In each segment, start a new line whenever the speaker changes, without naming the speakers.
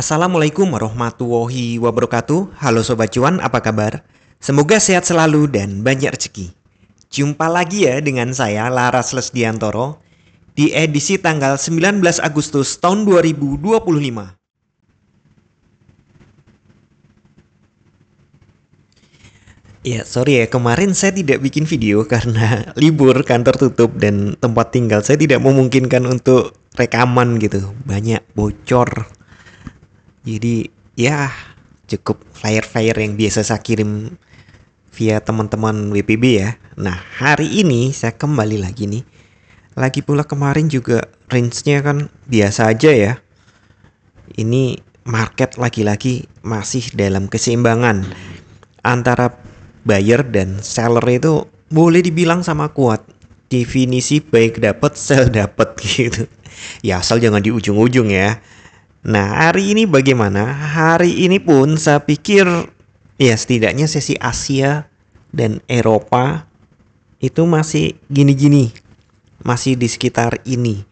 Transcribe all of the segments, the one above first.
Assalamualaikum warahmatullahi wabarakatuh. Halo Sobat Cuan, apa kabar? Semoga sehat selalu dan banyak rezeki. Jumpa lagi ya dengan saya Laras Lesdiantoro di edisi tanggal 19 Agustus tahun 2025. Ya, sorry ya, kemarin saya tidak bikin video karena libur, kantor tutup, dan tempat tinggal saya tidak memungkinkan untuk rekaman gitu. Banyak bocor. Jadi ya cukup flyer-flyer yang biasa saya kirim via teman-teman WPB ya. Nah, hari ini saya kembali lagi nih. Lagi pula kemarin juga range-nya kan biasa aja ya. Ini market lagi-lagi masih dalam keseimbangan antara buyer dan seller itu boleh dibilang sama kuat. Definisi baik dapat, sell dapat gitu. Ya asal jangan di ujung-ujung ya. Nah, hari ini bagaimana? Hari ini pun saya pikir ya setidaknya sesi Asia dan Eropa itu masih gini-gini. Masih di sekitar ini.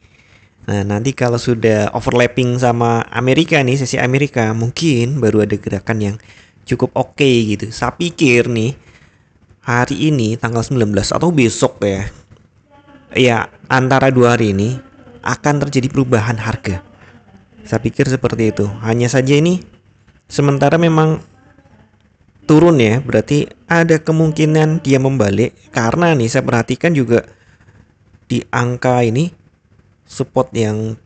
Nah, nanti kalau sudah overlapping sama Amerika nih, sesi Amerika, mungkin baru ada gerakan yang cukup oke gitu. Saya pikir nih, hari ini tanggal 19 atau besok ya, ya antara dua hari ini akan terjadi perubahan harga. Saya pikir seperti itu. Hanya saja ini sementara memang turun ya, berarti ada kemungkinan dia membalik karena nih saya perhatikan juga di angka ini support yang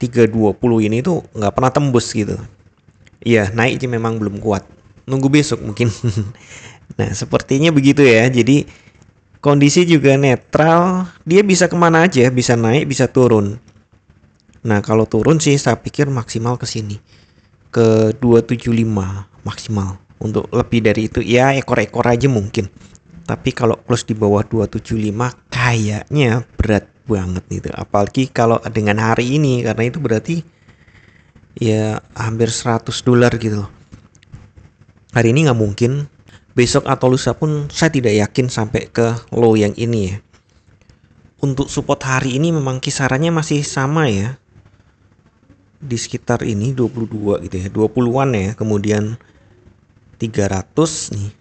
320 ini tuh nggak pernah tembus gitu. Iya, naiknya memang belum kuat. Nunggu besok mungkin. Nah, sepertinya begitu ya. Jadi kondisi juga netral. Dia bisa kemana aja, bisa naik, bisa turun. Nah, kalau turun sih saya pikir maksimal ke sini. Ke 275 maksimal. Untuk lebih dari itu ya ekor-ekor aja mungkin. Tapi kalau close di bawah 275 kayaknya berat banget gitu. Apalagi kalau dengan hari ini karena itu berarti ya hampir 100 dolar gitu. Hari ini nggak mungkin. Besok atau lusa pun saya tidak yakin sampai ke low yang ini ya. Untuk support hari ini memang kisarannya masih sama ya. Di sekitar ini 22 gitu ya. 20-an ya. Kemudian 300 nih.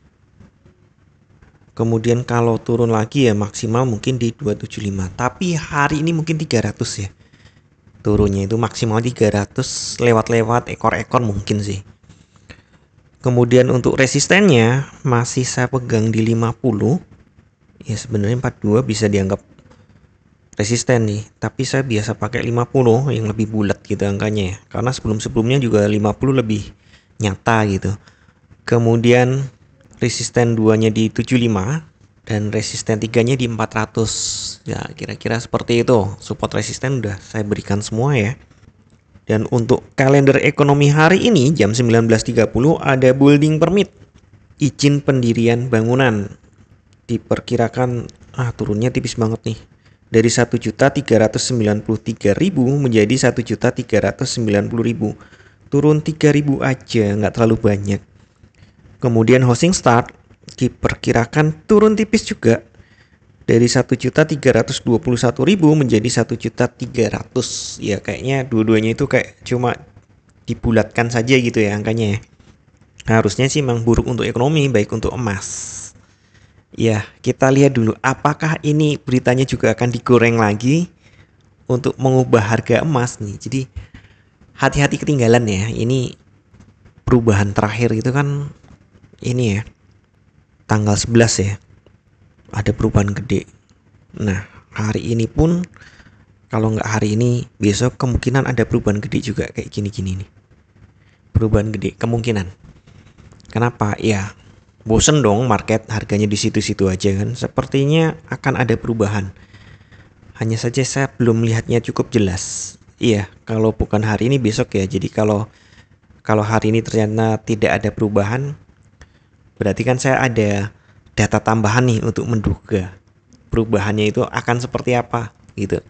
Kemudian kalau turun lagi ya maksimal mungkin di 275. Tapi hari ini mungkin 300 ya. Turunnya itu maksimal 300 lewat-lewat ekor-ekor mungkin sih. Kemudian untuk resistennya masih saya pegang di 50. Ya sebenarnya 42 bisa dianggap resisten nih, tapi saya biasa pakai 50 yang lebih bulat gitu angkanya ya. Karena sebelum-sebelumnya juga 50 lebih nyata gitu. Kemudian resisten 2-nya di 75 dan resisten 3-nya di 400. Ya, kira-kira seperti itu. Support resisten udah saya berikan semua ya. Dan untuk kalender ekonomi hari ini jam 19.30 ada building permit, izin pendirian bangunan. Diperkirakan turunnya tipis banget nih. Dari 1.393.000 menjadi 1.390.000. Turun 3.000 aja, nggak terlalu banyak. Kemudian housing start diperkirakan turun tipis juga. Dari 1.321.000 menjadi 1.300.000. Ya kayaknya dua-duanya itu kayak cuma dibulatkan saja gitu ya angkanya ya. Harusnya sih memang buruk untuk ekonomi, baik untuk emas. Ya, kita lihat dulu apakah ini beritanya juga akan digoreng lagi untuk mengubah harga emas nih. Jadi hati-hati ketinggalan ya. Ini perubahan terakhir itu kan ini ya. Tanggal 11 ya. Ada perubahan gede. Nah, hari ini pun kalau nggak hari ini, besok kemungkinan ada perubahan gede juga kayak gini-gini nih. Perubahan gede kemungkinan. Kenapa? Ya, bosen dong market harganya di situ-situ aja kan. Sepertinya akan ada perubahan. Hanya saja saya belum melihatnya cukup jelas. Iya, kalau bukan hari ini besok ya. Jadi kalau hari ini ternyata tidak ada perubahan, berarti kan saya ada data tambahan nih untuk menduga perubahannya itu akan seperti apa gitu.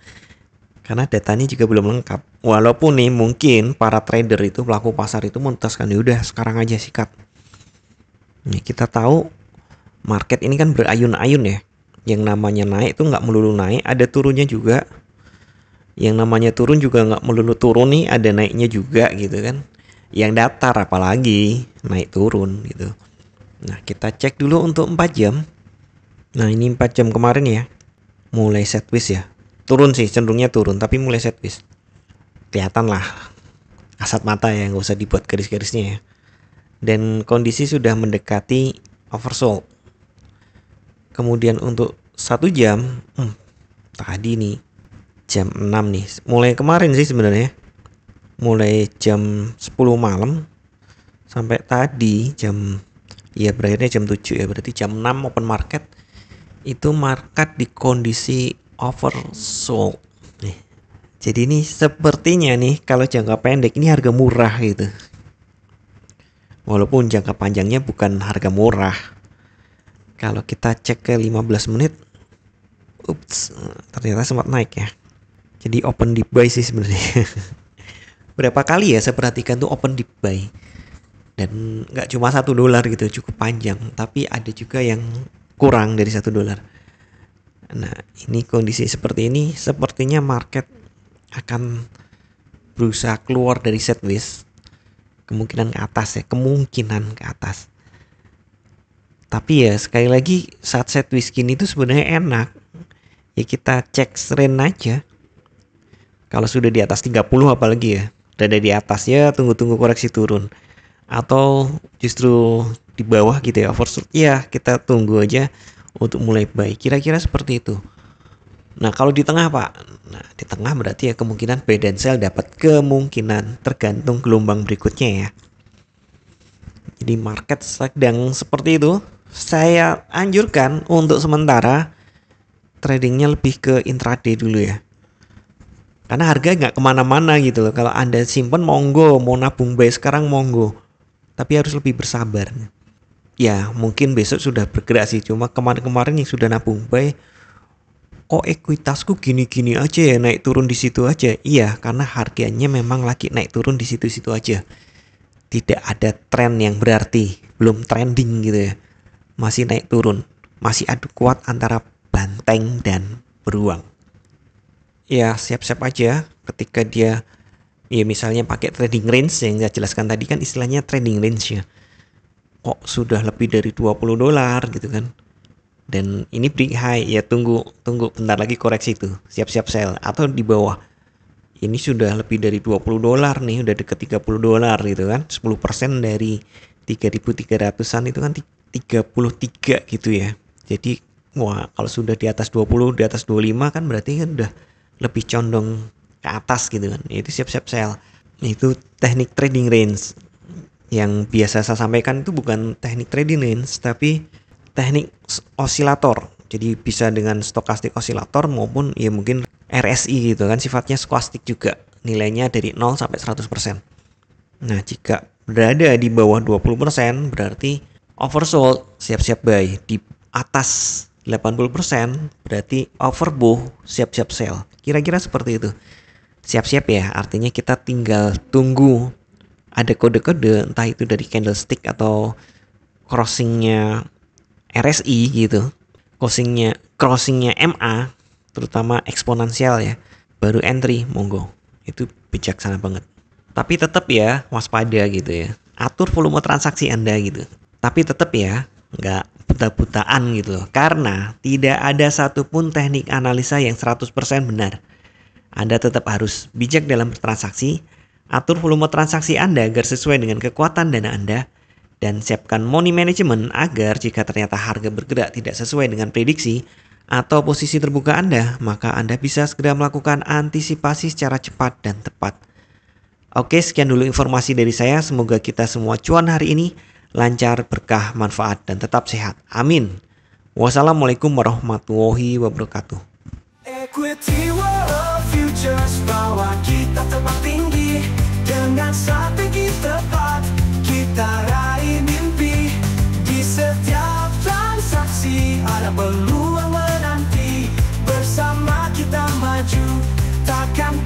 Karena datanya juga belum lengkap. Walaupun nih mungkin para trader itu, pelaku pasar itu memutuskan ya udah sekarang aja sikat. Nih kita tahu market ini kan berayun-ayun ya. Yang namanya naik itu nggak melulu naik, ada turunnya juga. Yang namanya turun juga nggak melulu turun nih, ada naiknya juga gitu kan. yang datar, apalagi naik turun gitu. Nah, kita cek dulu untuk 4 jam. Nah, ini 4 jam kemarin ya. Mulai sideways ya. Turun sih, cenderungnya turun, tapi mulai sideways. Kelihatan lah kasat mata ya, nggak usah dibuat garis-garisnya ya. Dan kondisi sudah mendekati oversold. Kemudian untuk 1 jam, tadi nih jam 6 nih, mulai kemarin sih sebenarnya. Mulai jam 10 malam sampai tadi jam, ya berakhirnya jam 7 ya, berarti jam 6 open market. Itu market di kondisi oversold nih. Jadi ini sepertinya nih kalau jangka pendek ini harga murah gitu. Walaupun jangka panjangnya bukan harga murah. Kalau kita cek ke 15 menit, ternyata sempat naik ya. Jadi open deep buy sih sebenarnya. Berapa kali ya saya perhatikan tuh open deep buy. Dan nggak cuma $1 gitu, cukup panjang. Tapi ada juga yang kurang dari $1. Nah, ini kondisi seperti ini, sepertinya market akan berusaha keluar dari sideways, kemungkinan ke atas ya, kemungkinan ke atas. Tapi ya sekali lagi saat sideways gini itu sebenarnya enak ya, kita cek trend aja. Kalau sudah di atas 30 apalagi ya, udah di atas ya, tunggu-tunggu koreksi turun. Atau justru di bawah gitu ya, oversold ya, kita tunggu aja untuk mulai buy. Kira-kira seperti itu. Nah, kalau di tengah Pak, nah di tengah berarti ya kemungkinan buy dan sell dapat kemungkinan, tergantung gelombang berikutnya ya. Jadi market sedang seperti itu. Saya anjurkan untuk sementara tradingnya lebih ke intraday dulu ya. Karena harga nggak kemana-mana gitu loh. Kalau Anda simpen monggo, mau nabung buy sekarang monggo. Tapi harus lebih bersabar. Ya mungkin besok sudah bergerak sih. Cuma kemarin-kemarin yang sudah nabung buy, kok ekuitasku gini-gini aja ya, naik turun di situ aja. Iya, karena harganya memang lagi naik turun di situ-situ aja. Tidak ada tren yang berarti, belum trending gitu ya. Masih naik turun, masih adu kuat antara banteng dan beruang. Ya siap-siap aja ketika dia ya misalnya pakai trading range yang saya jelaskan tadi, kan istilahnya trading range ya. Kok sudah lebih dari $20 gitu kan. Dan ini break high ya, tunggu bentar lagi koreksi itu, siap-siap sell. Atau di bawah ini sudah lebih dari $20 nih, udah deket $30 gitu kan. 10% dari 3.300-an itu kan 33 gitu ya. Jadi wah, kalau sudah di atas 20, di atas 25 kan berarti kan udah lebih condong ke atas gitu kan. Itu siap-siap sell. Itu teknik trading range. Yang biasa saya sampaikan itu bukan teknik trading range, tapi teknik osilator. Jadi bisa dengan stokastik osilator maupun ya mungkin RSI gitu kan, sifatnya skolastik juga. Nilainya dari 0 sampai 100%. Nah, jika berada di bawah 20% berarti oversold, siap-siap buy. Di atas 80% berarti overbought, siap-siap sell. Kira-kira seperti itu. Siap-siap ya, artinya kita tinggal tunggu ada kode-kode, entah itu dari candlestick atau crossingnya RSI gitu, crossingnya MA, terutama eksponensial ya, baru entry, monggo. Itu bijaksana banget. Tapi tetap ya waspada gitu ya, atur volume transaksi Anda gitu. Tapi tetap ya nggak buta-butaan gitu loh, karena tidak ada satupun teknik analisa yang 100% benar. Anda tetap harus bijak dalam bertransaksi, atur volume transaksi Anda agar sesuai dengan kekuatan dana Anda, dan siapkan money management agar jika ternyata harga bergerak tidak sesuai dengan prediksi atau posisi terbuka Anda, maka Anda bisa segera melakukan antisipasi secara cepat dan tepat. Oke, sekian dulu informasi dari saya. Semoga kita semua cuan hari ini, lancar, berkah, manfaat, dan tetap sehat. Amin. Wassalamualaikum warahmatullahi wabarakatuh.
Equity World Futures, bawa kita terbang tinggi dengan strategi tepat. Kita raih mimpi di setiap transaksi, ada peluang menanti. Bersama kita maju, takkan